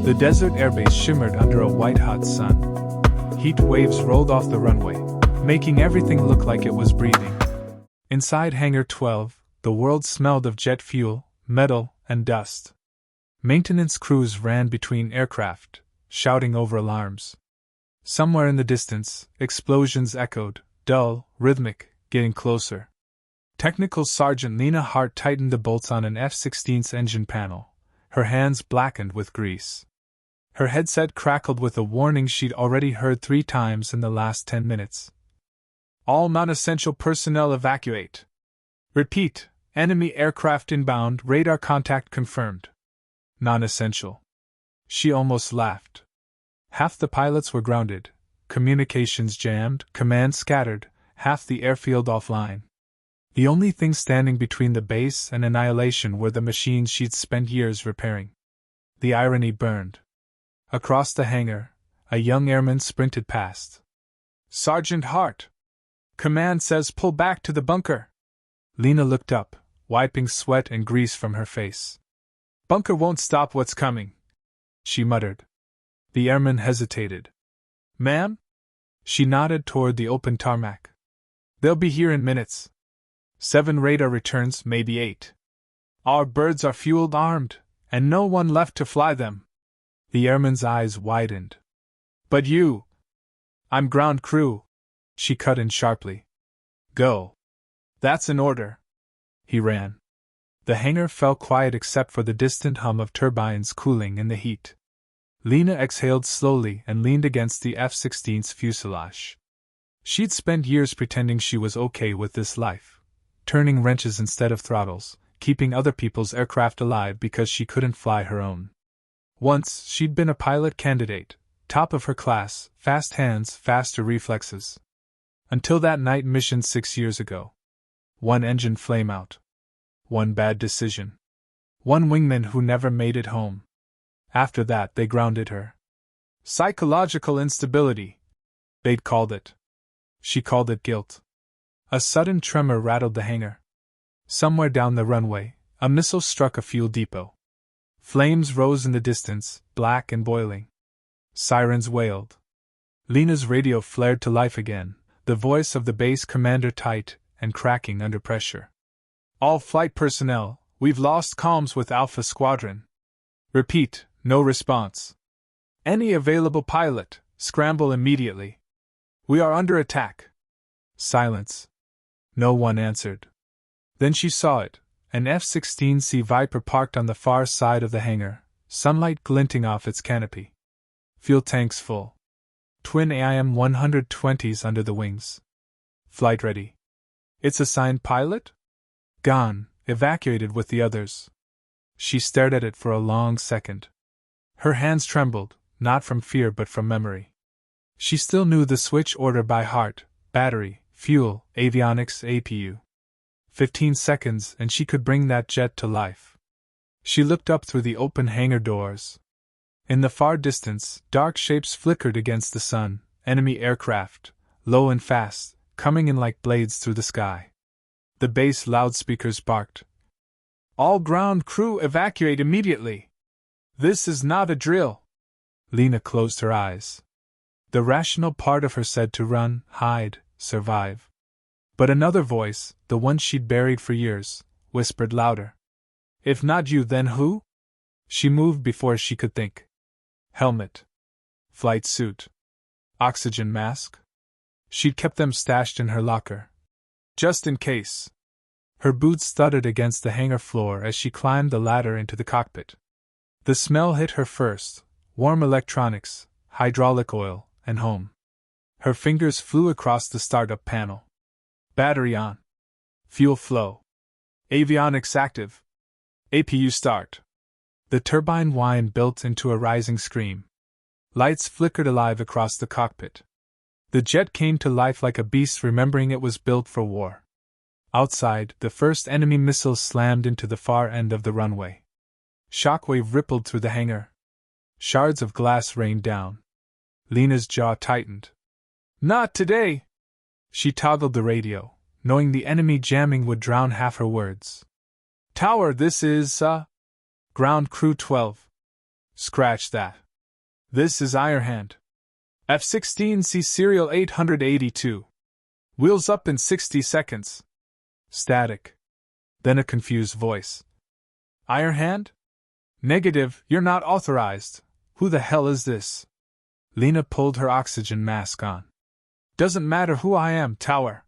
The desert airbase shimmered under a white-hot sun. Heat waves rolled off the runway, making everything look like it was breathing. Inside Hangar 12, the world smelled of jet fuel, metal, and dust. Maintenance crews ran between aircraft, shouting over alarms. Somewhere in the distance, explosions echoed, dull, rhythmic, getting closer. Technical Sergeant Lena Hart tightened the bolts on an F-16's engine panel, her hands blackened with grease. Her headset crackled with a warning she'd already heard 3 times in the last 10 minutes. All non-essential personnel evacuate. Repeat, enemy aircraft inbound, radar contact confirmed. Non-essential. She almost laughed. Half the pilots were grounded, communications jammed, command scattered, half the airfield offline. The only thing standing between the base and annihilation were the machines she'd spent years repairing. The irony burned. Across the hangar, a young airman sprinted past. "Sergeant Hart! Command says pull back to the bunker." Lena looked up, wiping sweat and grease from her face. "Bunker won't stop what's coming," she muttered. The airman hesitated. "Ma'am?" She nodded toward the open tarmac. "They'll be here in minutes. 7 radar returns, maybe 8. Our birds are fueled, armed, and no one left to fly them." The airman's eyes widened. "But you—" "I'm ground crew," she cut in sharply. "Go." "That's an order." He ran. The hangar fell quiet except for the distant hum of turbines cooling in the heat. Lena exhaled slowly and leaned against the F-16's fuselage. She'd spent years pretending she was okay with this life, turning wrenches instead of throttles, keeping other people's aircraft alive because she couldn't fly her own. Once, she'd been a pilot candidate, top of her class, fast hands, faster reflexes. Until that night mission 6 years ago. 1 engine flameout. 1 bad decision. 1 wingman who never made it home. After that, they grounded her. Psychological instability, they'd called it. She called it guilt. A sudden tremor rattled the hangar. Somewhere down the runway, a missile struck a fuel depot. Flames rose in the distance, black and boiling. Sirens wailed. Lena's radio flared to life again, the voice of the base commander tight and cracking under pressure. "All flight personnel, we've lost comms with Alpha Squadron. Repeat, no response. Any available pilot, scramble immediately. We are under attack." Silence. No one answered. Then she saw it, an F-16C Viper parked on the far side of the hangar, sunlight glinting off its canopy. Fuel tanks full. Twin AIM-120s under the wings. Flight ready. Its assigned pilot? Gone, evacuated with the others. She stared at it for a long second. Her hands trembled, not from fear but from memory. She still knew the switch order by heart: battery, fuel, avionics, APU. 15 seconds and she could bring that jet to life. She looked up through the open hangar doors. In the far distance, dark shapes flickered against the sun, enemy aircraft, low and fast, coming in like blades through the sky. The base loudspeakers barked. "All ground crew evacuate immediately. This is not a drill." Lena closed her eyes. The rational part of her said to run, hide, survive. But another voice, the one she'd buried for years, whispered louder. "If not you, then who?" She moved before she could think. Helmet. Flight suit. Oxygen mask. She'd kept them stashed in her locker. Just in case. Her boots thudded against the hangar floor as she climbed the ladder into the cockpit. The smell hit her first: warm electronics, hydraulic oil, and home. Her fingers flew across the startup panel. Battery on. Fuel flow. Avionics active. APU start. The turbine whine built into a rising scream. Lights flickered alive across the cockpit. The jet came to life like a beast remembering it was built for war. Outside, the first enemy missile slammed into the far end of the runway. Shockwave rippled through the hangar. Shards of glass rained down. Lena's jaw tightened. "Not today!" She toggled the radio, knowing the enemy jamming would drown half her words. "Tower, this is, Ground Crew 12. Scratch that. This is Ironhand. F-16C Serial 882. Wheels up in 60 seconds. Static. Then a confused voice. Ironhand? Negative, you're not authorized. Who the hell is this? Lena pulled her oxygen mask on. Doesn't matter who I am, Tower.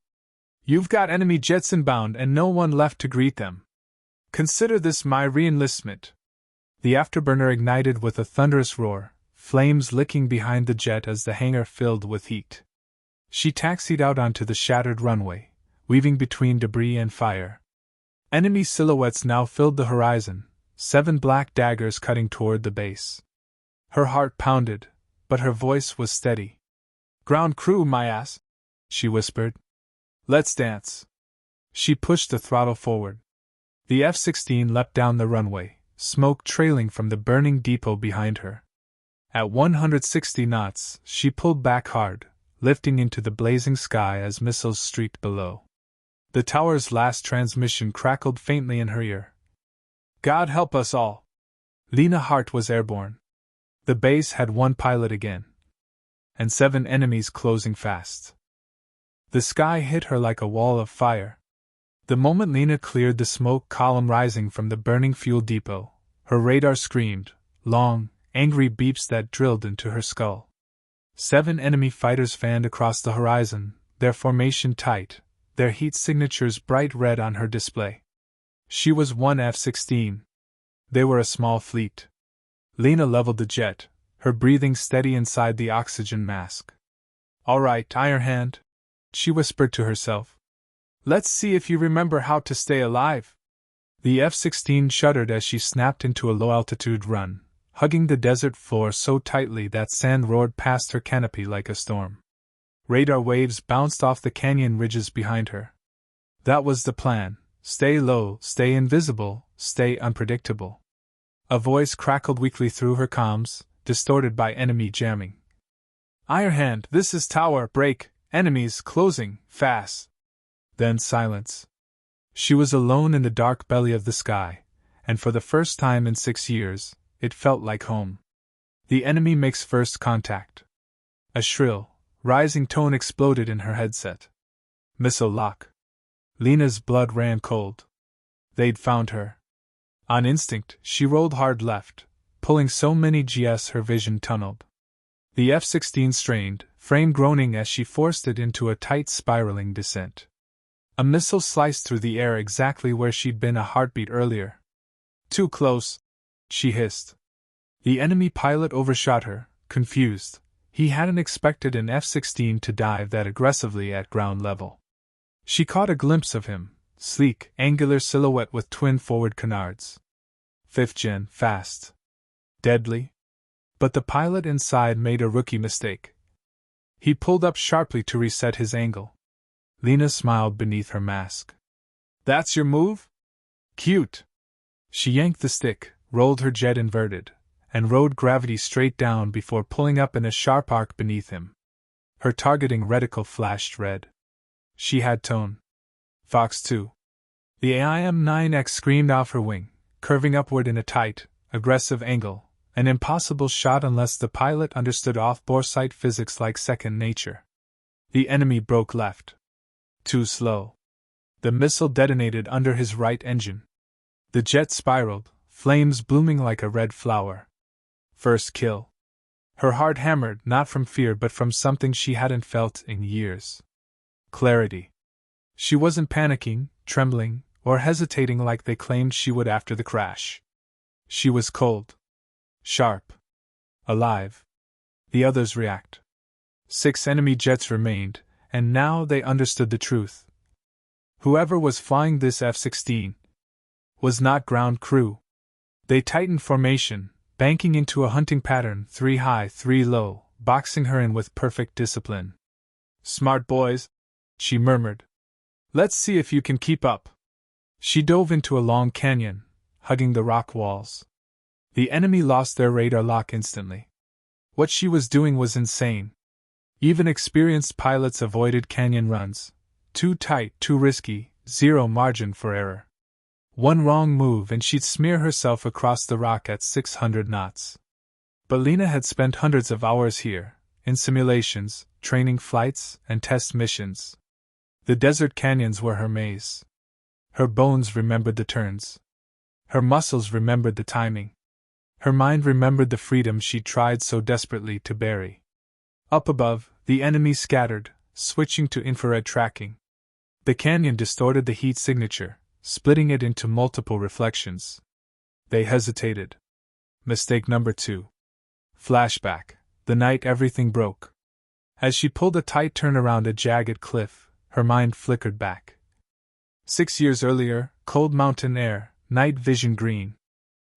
You've got enemy jets inbound and no one left to greet them. Consider this my re-enlistment. The afterburner ignited with a thunderous roar, flames licking behind the jet as the hangar filled with heat. She taxied out onto the shattered runway, weaving between debris and fire. Enemy silhouettes now filled the horizon, 7 black daggers cutting toward the base. Her heart pounded, but her voice was steady. Ground crew, my ass, she whispered. Let's dance. She pushed the throttle forward. The F-16 leapt down the runway, smoke trailing from the burning depot behind her. At 160 knots, she pulled back hard, lifting into the blazing sky as missiles streaked below. The tower's last transmission crackled faintly in her ear. God help us all. Lena Hart was airborne. The base had 1 pilot again. And 7 enemies closing fast. The sky hit her like a wall of fire. The moment Lena cleared the smoke column rising from the burning fuel depot, her radar screamed, long, angry beeps that drilled into her skull. 7 enemy fighters fanned across the horizon, their formation tight, their heat signatures bright red on her display. She was 1 F-16. They were a small fleet. Lena leveled the jet, her breathing steady inside the oxygen mask. All right, Ironhand, she whispered to herself. Let's see if you remember how to stay alive. The F-16 shuddered as she snapped into a low-altitude run, hugging the desert floor so tightly that sand roared past her canopy like a storm. Radar waves bounced off the canyon ridges behind her. That was the plan. Stay low, stay invisible, stay unpredictable. A voice crackled weakly through her comms, distorted by enemy jamming. Ironhand, this is Tower, break, enemies closing, fast. Then silence. She was alone in the dark belly of the sky, and for the first time in 6 years, it felt like home. The enemy makes first contact. A shrill, rising tone exploded in her headset. Missile lock. Lena's blood ran cold. They'd found her. On instinct, she rolled hard left, pulling so many Gs her vision tunneled. The F-16 strained, frame groaning as she forced it into a tight spiraling descent. A missile sliced through the air exactly where she'd been a heartbeat earlier. Too close, she hissed. The enemy pilot overshot her, confused. He hadn't expected an F-16 to dive that aggressively at ground level. She caught a glimpse of him, sleek, angular silhouette with twin forward canards. 5th gen, fast. Deadly. But the pilot inside made a rookie mistake. He pulled up sharply to reset his angle. Lena smiled beneath her mask. That's your move? Cute. She yanked the stick, rolled her jet inverted, and rode gravity straight down before pulling up in a sharp arc beneath him. Her targeting reticle flashed red. She had tone. Fox 2. The AIM-9X screamed off her wing, curving upward in a tight, aggressive angle, an impossible shot unless the pilot understood off-bore sight physics like second nature. The enemy broke left. Too slow. The missile detonated under his right engine. The jet spiraled, flames blooming like a red flower. First kill. Her heart hammered not from fear but from something she hadn't felt in years. Clarity. She wasn't panicking, trembling, or hesitating like they claimed she would after the crash. She was cold. Sharp. Alive. The others react. 6 enemy jets remained, and now they understood the truth. Whoever was flying this F-16 was not ground crew. They tightened formation, banking into a hunting pattern, 3 high, 3 low, boxing her in with perfect discipline. Smart boys, she murmured. Let's see if you can keep up. She dove into a long canyon, hugging the rock walls. The enemy lost their radar lock instantly. What she was doing was insane. Even experienced pilots avoided canyon runs. Too tight, too risky, zero margin for error. One wrong move and she'd smear herself across the rock at 600 knots. But Lena had spent hundreds of hours here, in simulations, training flights, and test missions. The desert canyons were her maze. Her bones remembered the turns. Her muscles remembered the timing. Her mind remembered the freedom she tried so desperately to bury. Up above, the enemy scattered, switching to infrared tracking. The canyon distorted the heat signature, splitting it into multiple reflections. They hesitated. Mistake number 2. Flashback, the night everything broke. As she pulled a tight turn around a jagged cliff, her mind flickered back. 6 years earlier, cold mountain air, night vision green.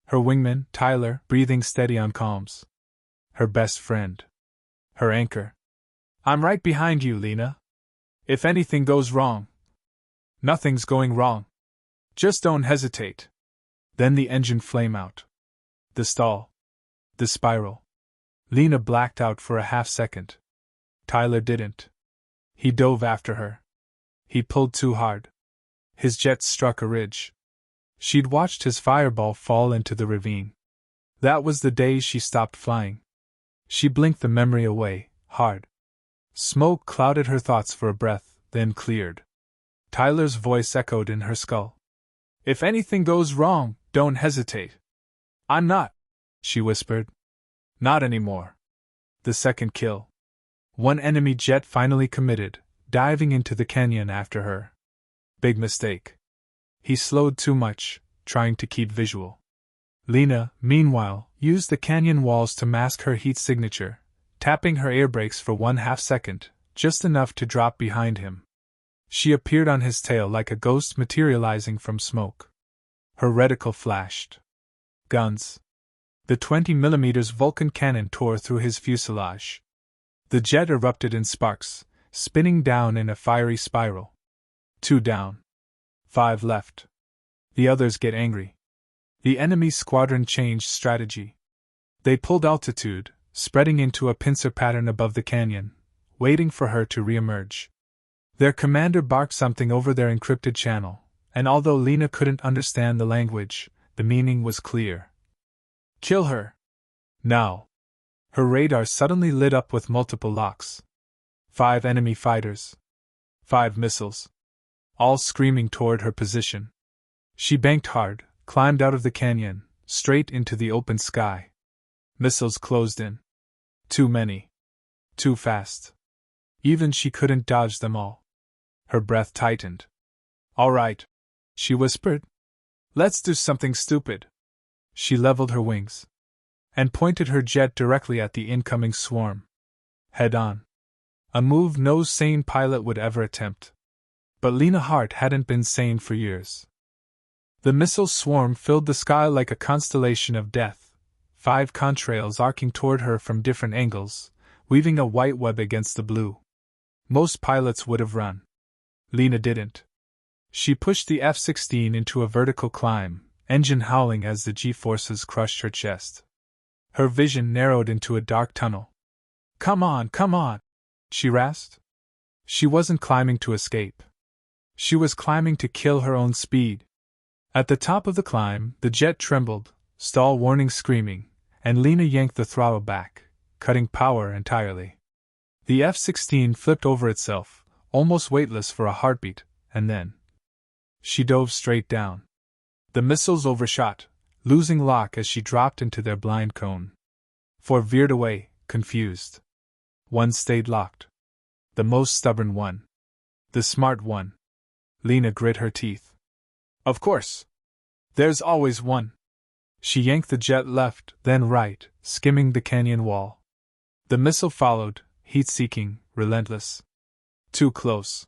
Her wingman, Tyler, breathing steady on calms. Her best friend. Her anchor. I'm right behind you, Lena. If anything goes wrong. Nothing's going wrong. Just don't hesitate. Then the engine flame out. The stall. The spiral. Lena blacked out for a half-second. Tyler didn't. He dove after her. He pulled too hard. His jet struck a ridge. She'd watched his fireball fall into the ravine. That was the day she stopped flying. She blinked the memory away, hard. Smoke clouded her thoughts for a breath, then cleared. Tyler's voice echoed in her skull. If anything goes wrong, don't hesitate. I'm not, she whispered. Not anymore. The second kill. One enemy jet finally committed, diving into the canyon after her. Big mistake. He slowed too much, trying to keep visual. Lena, meanwhile, used the canyon walls to mask her heat signature, tapping her air brakes for 1/2 second, just enough to drop behind him. She appeared on his tail like a ghost materializing from smoke. Her reticle flashed. Guns. The 20mm Vulcan cannon tore through his fuselage. The jet erupted in sparks, spinning down in a fiery spiral. 2 down. 5 left. The others get angry. The enemy squadron changed strategy. They pulled altitude, spreading into a pincer pattern above the canyon, waiting for her to reemerge. Their commander barked something over their encrypted channel, and although Lena couldn't understand the language, the meaning was clear. Kill her! Now! Her radar suddenly lit up with multiple locks. 5 enemy fighters. 5 missiles. All screaming toward her position. She banked hard, climbed out of the canyon, straight into the open sky. Missiles closed in. Too many. Too fast. Even she couldn't dodge them all. Her breath tightened. All right, she whispered. Let's do something stupid. She leveled her wings and pointed her jet directly at the incoming swarm. Head on. A move no sane pilot would ever attempt. But Lena Hart hadn't been sane for years. The missile swarm filled the sky like a constellation of death, 5 contrails arcing toward her from different angles, weaving a white web against the blue. Most pilots would have run. Lena didn't. She pushed the F-16 into a vertical climb, engine howling as the G-forces crushed her chest. Her vision narrowed into a dark tunnel. Come on, she rasped. She wasn't climbing to escape. She was climbing to kill her own speed. At the top of the climb, the jet trembled, stall warning screaming, and Lena yanked the throttle back, cutting power entirely. The F-16 flipped over itself, almost weightless for a heartbeat, and then she dove straight down. The missiles overshot, losing lock as she dropped into their blind cone. 4 veered away, confused. 1 stayed locked. The most stubborn one. The smart one. Lena grit her teeth. Of course. There's always one. She yanked the jet left, then right, skimming the canyon wall. The missile followed, heat-seeking, relentless. Too close.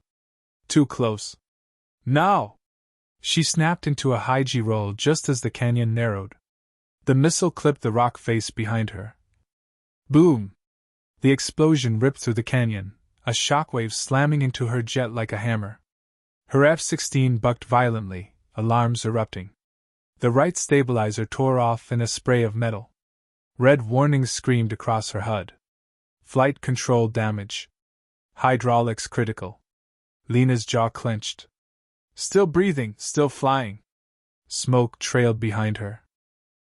Too close. Now! She snapped into a high G-roll just as the canyon narrowed. The missile clipped the rock face behind her. Boom! The explosion ripped through the canyon, a shockwave slamming into her jet like a hammer. Her F-16 bucked violently, alarms erupting. The right stabilizer tore off in a spray of metal. Red warnings screamed across her HUD. Flight control damage. Hydraulics critical. Lena's jaw clenched. Still breathing, still flying. Smoke trailed behind her.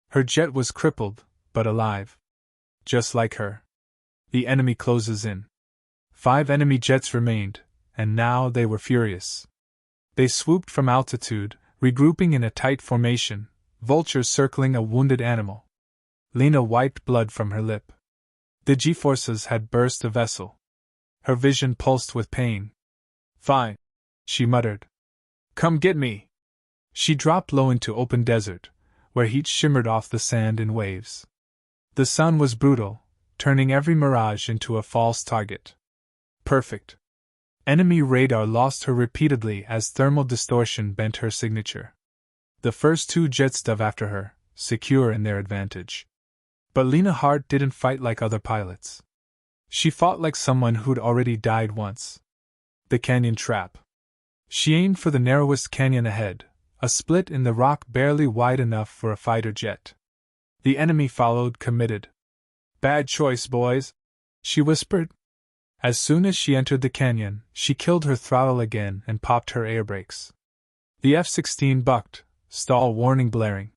Her jet was crippled, but alive. Just like her. The enemy closes in. 5 enemy jets remained, and now they were furious. They swooped from altitude, regrouping in a tight formation, vultures circling a wounded animal. Lena wiped blood from her lip. The G-forces had burst the vessel. Her vision pulsed with pain. "Fine," she muttered. "Come get me." She dropped low into open desert, where heat shimmered off the sand in waves. The sun was brutal, turning every mirage into a false target. Perfect. Enemy radar lost her repeatedly as thermal distortion bent her signature. The first 2 jets dove after her, secure in their advantage. But Lena Hart didn't fight like other pilots. She fought like someone who'd already died once. The canyon trap. She aimed for the narrowest canyon ahead, a split in the rock barely wide enough for a fighter jet. The enemy followed, committed. "Bad choice, boys," she whispered. As soon as she entered the canyon, she killed her throttle again and popped her air brakes. The F-16 bucked, stall warning blaring.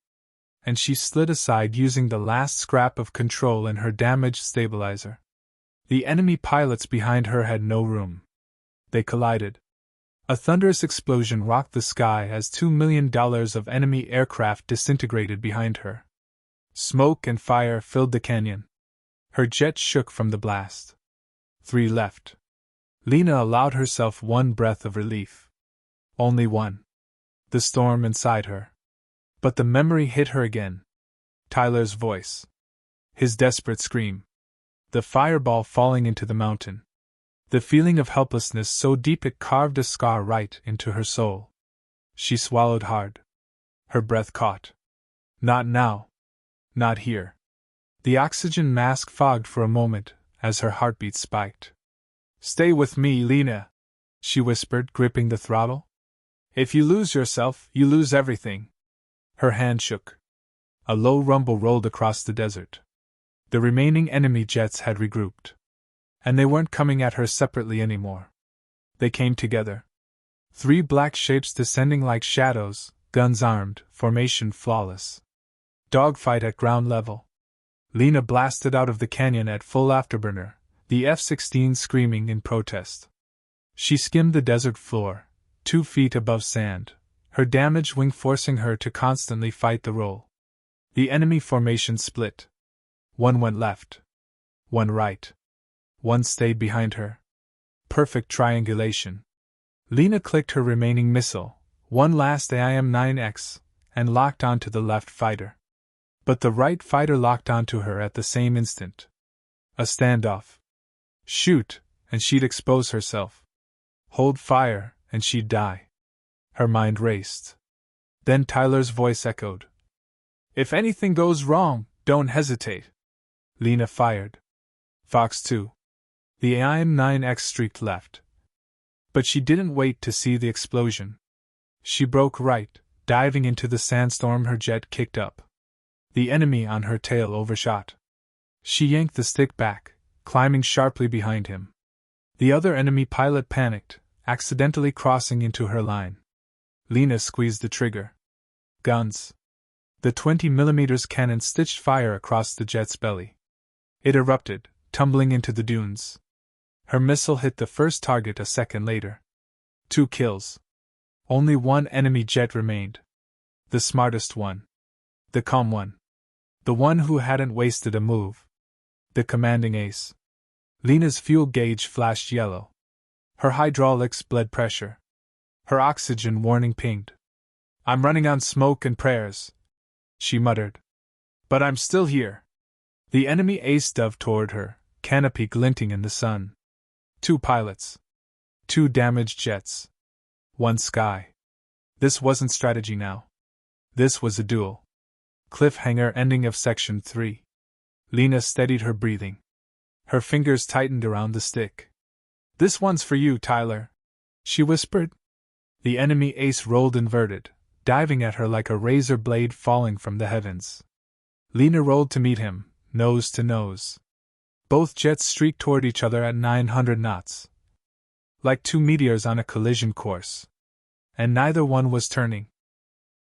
And she slid aside using the last scrap of control in her damaged stabilizer. The enemy pilots behind her had no room. They collided. A thunderous explosion rocked the sky as $2 million of enemy aircraft disintegrated behind her. Smoke and fire filled the canyon. Her jet shook from the blast. 3 left. Lena allowed herself one breath of relief. Only one. The storm inside her. But the memory hit her again. Tyler's voice. His desperate scream. The fireball falling into the mountain. The feeling of helplessness so deep it carved a scar right into her soul. She swallowed hard. Her breath caught. Not now. Not here. The oxygen mask fogged for a moment as her heartbeat spiked. "Stay with me, Lena," she whispered, gripping the throttle. "If you lose yourself, you lose everything." Her hand shook. A low rumble rolled across the desert. The remaining enemy jets had regrouped. And they weren't coming at her separately anymore. They came together. 3 black shapes descending like shadows, guns armed, formation flawless. Dogfight at ground level. Lena blasted out of the canyon at full afterburner, the F-16 screaming in protest. She skimmed the desert floor, 2 feet above sand, her damaged wing forcing her to constantly fight the roll. The enemy formation split. 1 went left. 1 right. 1 stayed behind her. Perfect triangulation. Lena clicked her remaining missile, one last AIM-9X, and locked onto the left fighter. But the right fighter locked onto her at the same instant. A standoff. Shoot, and she'd expose herself. Hold fire, and she'd die. Her mind raced. Then Tyler's voice echoed. "If anything goes wrong, don't hesitate." Lena fired. Fox 2. The AIM-9X streaked left. But she didn't wait to see the explosion. She broke right, diving into the sandstorm. Her jet kicked up. The enemy on her tail overshot. She yanked the stick back, climbing sharply behind him. The other enemy pilot panicked, accidentally crossing into her line. Lena squeezed the trigger. Guns. The 20mm cannon stitched fire across the jet's belly. It erupted, tumbling into the dunes. Her missile hit the first target a second later. 2 kills. Only 1 enemy jet remained. The smartest one. The calm one. The one who hadn't wasted a move. The commanding ace. Lena's fuel gauge flashed yellow. Her hydraulics bled pressure. Her oxygen warning pinged. "I'm running on smoke and prayers," she muttered. "But I'm still here." The enemy ace dove toward her, canopy glinting in the sun. 2 pilots. 2 damaged jets. 1 sky. This wasn't strategy now. This was a duel. Cliffhanger ending of Section 3. Lena steadied her breathing. Her fingers tightened around the stick. "This one's for you, Tyler," she whispered. The enemy ace rolled inverted, diving at her like a razor blade falling from the heavens. Lena rolled to meet him, nose to nose. Both jets streaked toward each other at 900 knots. Like 2 meteors on a collision course. And neither one was turning.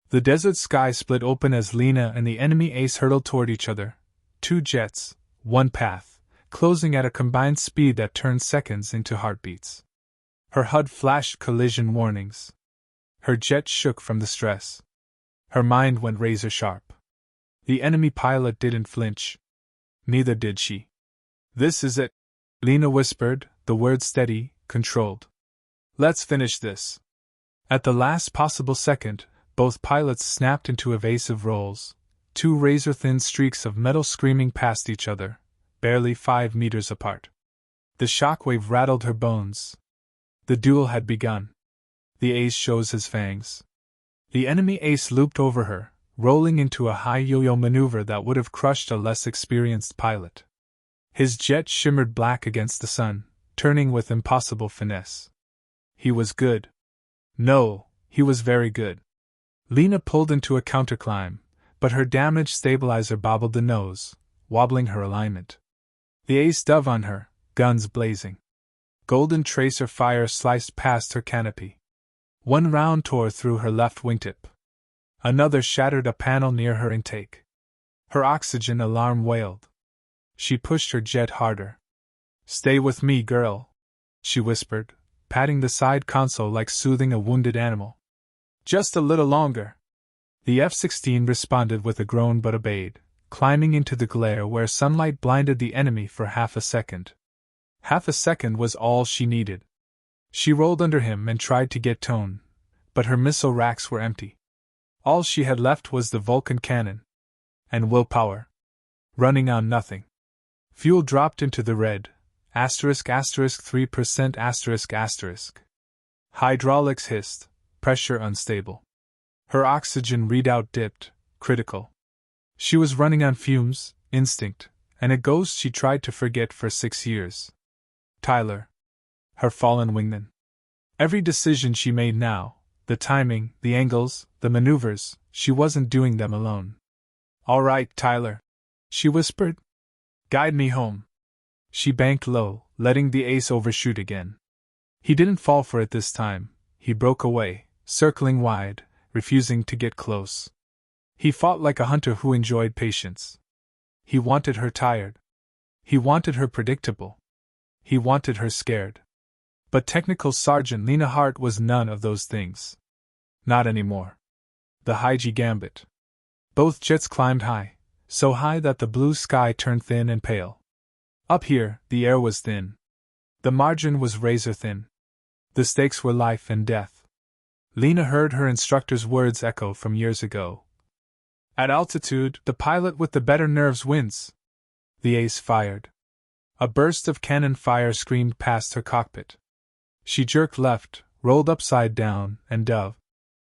The desert sky split open as Lena and the enemy ace hurtled toward each other. 2 jets, one path, closing at a combined speed that turned seconds into heartbeats. Her HUD flashed collision warnings. Her jet shook from the stress. Her mind went razor sharp. The enemy pilot didn't flinch. Neither did she. "This is it," Lena whispered, the words steady, controlled. "Let's finish this." At the last possible second, both pilots snapped into evasive rolls, two razor-thin streaks of metal screaming past each other, barely 5 meters apart. The shockwave rattled her bones. The duel had begun. The ace shows his fangs. The enemy ace looped over her, rolling into a high yo-yo maneuver that would have crushed a less experienced pilot. His jet shimmered black against the sun, turning with impossible finesse. He was good. No, he was very good. Lena pulled into a counterclimb, but her damaged stabilizer bobbled the nose, wobbling her alignment. The ace dove on her, guns blazing. Golden tracer fire sliced past her canopy. One round tore through her left wingtip. Another shattered a panel near her intake. Her oxygen alarm wailed. She pushed her jet harder. "Stay with me, girl," she whispered, patting the side console like soothing a wounded animal. "Just a little longer." The F-16 responded with a groan but obeyed, climbing into the glare where sunlight blinded the enemy for half a second. Half a second was all she needed. She rolled under him and tried to get tone, but her missile racks were empty. All she had left was the Vulcan cannon. And willpower. Running on nothing. Fuel dropped into the red, **3%**. Hydraulics hissed, pressure unstable. Her oxygen readout dipped, critical. She was running on fumes, instinct, and a ghost she tried to forget for 6 years. Tyler. Her fallen wingman. Every decision she made now, the timing, the angles, the maneuvers, she wasn't doing them alone. "All right, Tyler," she whispered. "Guide me home." She banked low, letting the ace overshoot again. He didn't fall for it this time. He broke away, circling wide, refusing to get close. He fought like a hunter who enjoyed patience. He wanted her tired. He wanted her predictable. He wanted her scared. But Technical Sergeant Lena Hart was none of those things. Not anymore. The High-G Gambit. Both jets climbed high, so high that the blue sky turned thin and pale. Up here, the air was thin. The margin was razor thin. The stakes were life and death. Lena heard her instructor's words echo from years ago. "At altitude, the pilot with the better nerves wins." The ace fired. A burst of cannon fire screamed past her cockpit. She jerked left, rolled upside down, and dove.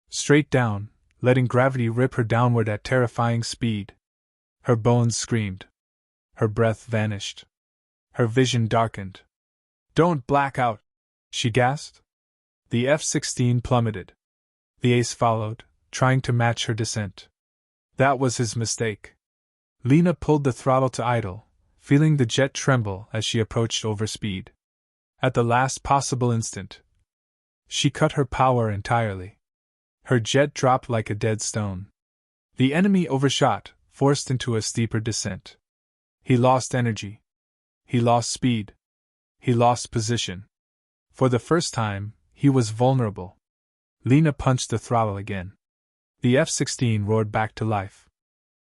Straight down, letting gravity rip her downward at terrifying speed. Her bones screamed. Her breath vanished. Her vision darkened. "Don't black out," she gasped. The F-16 plummeted. The ace followed, trying to match her descent. That was his mistake. Lena pulled the throttle to idle, feeling the jet tremble as she approached overspeed. At the last possible instant, she cut her power entirely. Her jet dropped like a dead stone. The enemy overshot, forced into a steeper descent. He lost energy. He lost speed. He lost position. For the first time, he was vulnerable. Lena punched the throttle again. The F-16 roared back to life.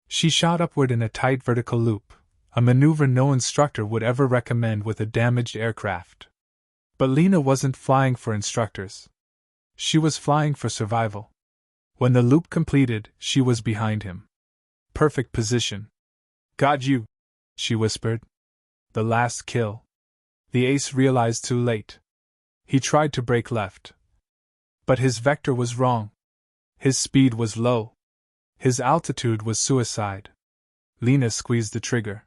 She shot upward in a tight vertical loop, a maneuver no instructor would ever recommend with a damaged aircraft. But Lena wasn't flying for instructors. She was flying for survival. When the loop completed, she was behind him. Perfect position. "Got you," she whispered. The last kill. The ace realized too late. He tried to brake left. But his vector was wrong. His speed was low. His altitude was suicide. Lena squeezed the trigger.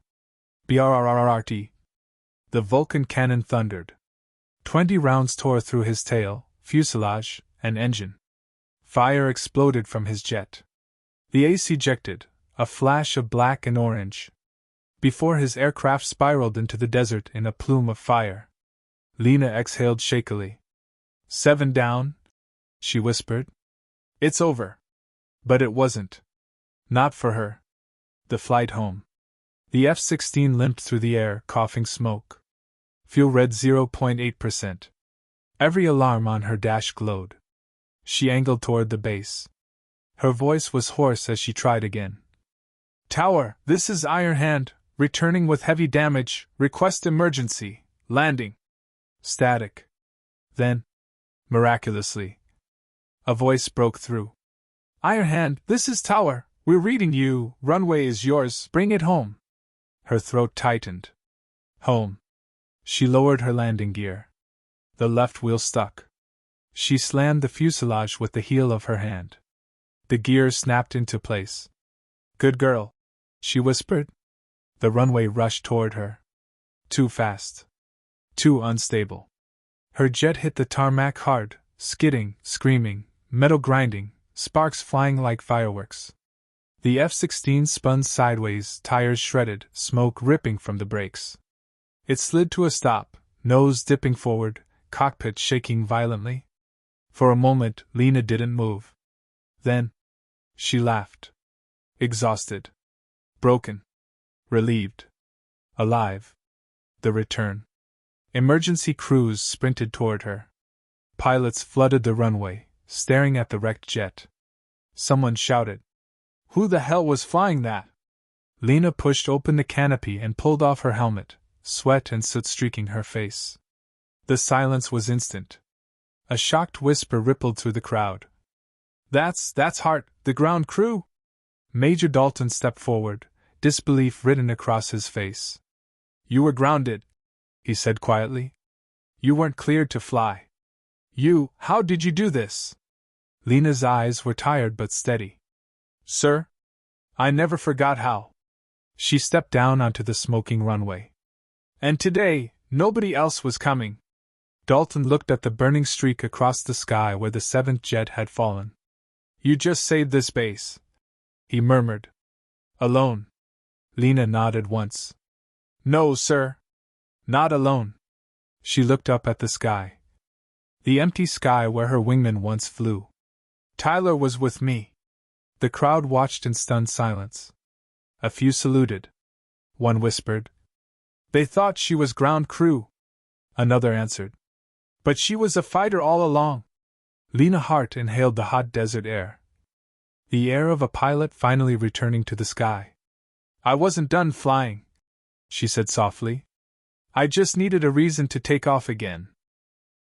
BRRRRT. The Vulcan cannon thundered. 20 rounds tore through his tail, fuselage, and engine. Fire exploded from his jet. The ace ejected, a flash of black and orange. Before his aircraft spiraled into the desert in a plume of fire. Lena exhaled shakily. 7 down, she whispered. It's over. But it wasn't. Not for her. The flight home. The F-16 limped through the air, coughing smoke. Fuel read 0.8%. Every alarm on her dash glowed. She angled toward the base. Her voice was hoarse as she tried again. Tower, this is Iron Hand, returning with heavy damage, request emergency, landing. Static. Then, miraculously, a voice broke through. Iron Hand, this is Tower, we're reading you, runway is yours, bring it home. Her throat tightened. Home. She lowered her landing gear. The left wheel stuck. She slammed the fuselage with the heel of her hand. The gears snapped into place. Good girl, she whispered. The runway rushed toward her. Too fast. Too unstable. Her jet hit the tarmac hard, skidding, screaming, metal grinding, sparks flying like fireworks. The F-16 spun sideways, tires shredded, smoke ripping from the brakes. It slid to a stop, nose dipping forward, cockpit shaking violently. For a moment, Lena didn't move. Then, she laughed. Exhausted. Broken. Relieved. Alive. The return. Emergency crews sprinted toward her. Pilots flooded the runway, staring at the wrecked jet. Someone shouted. Who the hell was flying that? Lena pushed open the canopy and pulled off her helmet, sweat and soot streaking her face. The silence was instant. A shocked whisper rippled through the crowd. That's Hart, the ground crew? Major Dalton stepped forward, disbelief written across his face. You were grounded, he said quietly. You weren't cleared to fly. How did you do this? Lena's eyes were tired but steady. Sir? I never forgot how. She stepped down onto the smoking runway. And today, nobody else was coming. Dalton looked at the burning streak across the sky where the 7th jet had fallen. You just saved this base, he murmured. Alone? Lena nodded once. No, sir. Not alone. She looked up at the sky. The empty sky where her wingman once flew. Tyler was with me. The crowd watched in stunned silence. A few saluted. One whispered. They thought she was ground crew. Another answered. But she was a fighter all along. Lena Hart inhaled the hot desert air. The air of a pilot finally returning to the sky. I wasn't done flying, she said softly. I just needed a reason to take off again.